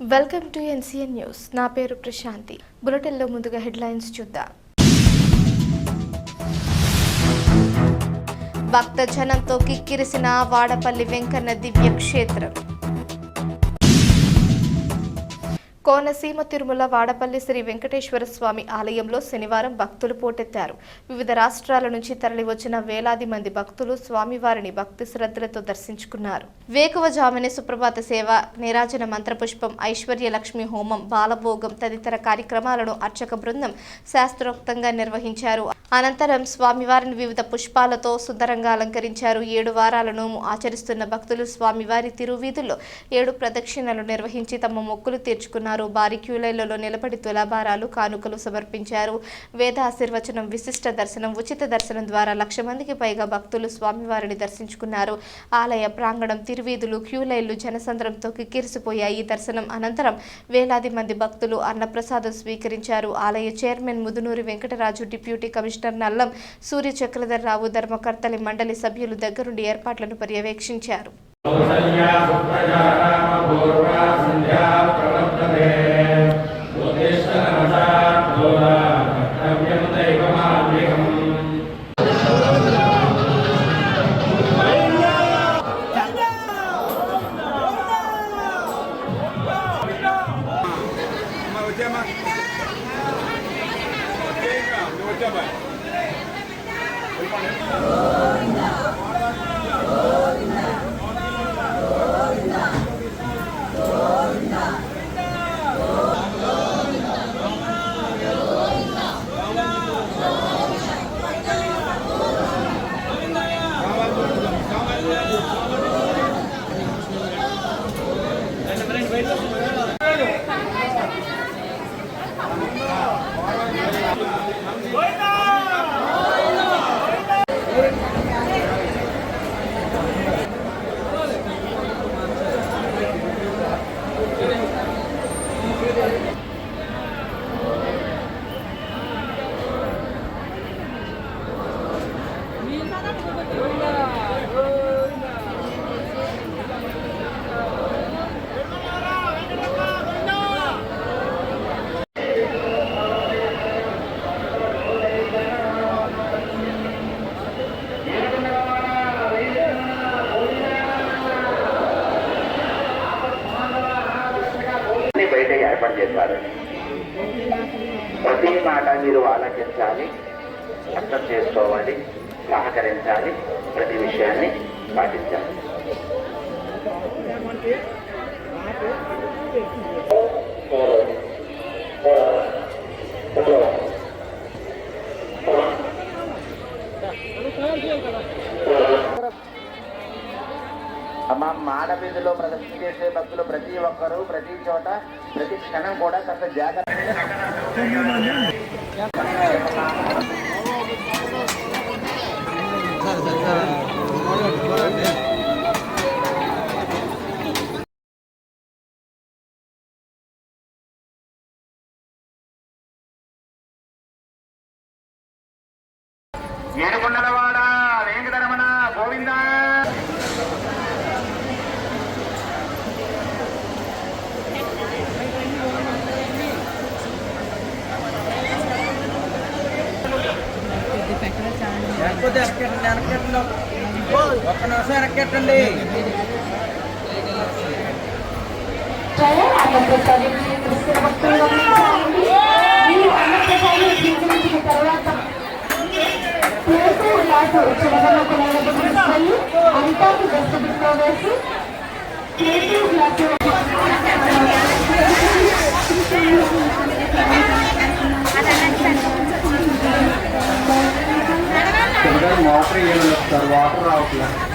Welcome to NCN news. నా పేరు ప్రశాంతి. బులెటిన్లో ముందుగా హెడ్లైన్స్ చూద్దాం. భక్త జనంతో కిక్కిరిసిన వాడపల్లి వెంకన్న దివ్యక్షేత్రం. కోనసీమ తిరుమల వాడపల్లి శ్రీ వెంకటేశ్వర స్వామి ఆలయంలో శనివారం భక్తులు పోటెత్తారు. వివిధ రాష్ట్రాల నుంచి తరలివచ్చిన వేలాది మంది భక్తులు స్వామివారిని భక్తి శ్రద్ధలతో దర్శించుకున్నారు. వేకువజామునే సుప్రభాత సేవ, నీరాజన మంత్రపుష్పం, ఐశ్వర్య లక్ష్మి హోమం, బాలభోగం తదితర కార్యక్రమాలను అర్చక బృందం శాస్త్రోక్తంగా నిర్వహించారు. అనంతరం స్వామివారిని వివిధ పుష్పాలతో సుందరంగా అలంకరించారు. 7 వారాల నోము ఆచరిస్తున్న భక్తులు స్వామివారి తిరువీధుల్లో 7 ప్రదక్షిణలు నిర్వహించి తమ మొక్కులు తీర్చుకున్నారు. భారీ క్యూలైన్లలో నిలబడి తులాభారాలు, కానుకలు సమర్పించారు. వేద ఆశీర్వచనం, విశిష్ట దర్శనం, ఉచిత దర్శనం ద్వారా 1,00,000 మందికి పైగా భక్తులు స్వామివారిని దర్శించుకున్నారు. ఆలయ ప్రాంగణం, తిరువీధులు, క్యూలైన్లు జనసంద్రంతో కిక్కిరిసిపోయాయి. దర్శనం అనంతరం వేలాది మంది భక్తులు అన్నప్రసాదం స్వీకరించారు. ఆలయ chairman Mudunuri Venkataraju, deputy commissioner Nallam Surya Chakradhar Rao, ధర్మకర్తలి మండలి సభ్యులు దగ్గరుండి ఏర్పాట్లను పర్యవేక్షించారు. ఏర్పాటు చేశారు. ప్రతి మాట మీరు ఆలోచించాలి, అర్థం చేసుకోవాలి, సహకరించాలి, ప్రతి విషయాన్ని పాటించాలి. మా మాడబీధిలో ప్రదర్శన చేసే భక్తులు ప్రతి ఒక్కరూ ప్రతి చోట ప్రతి క్షణం కూడా కాస్త జాగ్రత్త. ఏడుకొండలవాడ వెంకటరమణ గోవింద. ఒక్క నిమిషం ఎరకెట్టండి. మోటార్ ఏమైనా వాటర్ రావట్లేదు.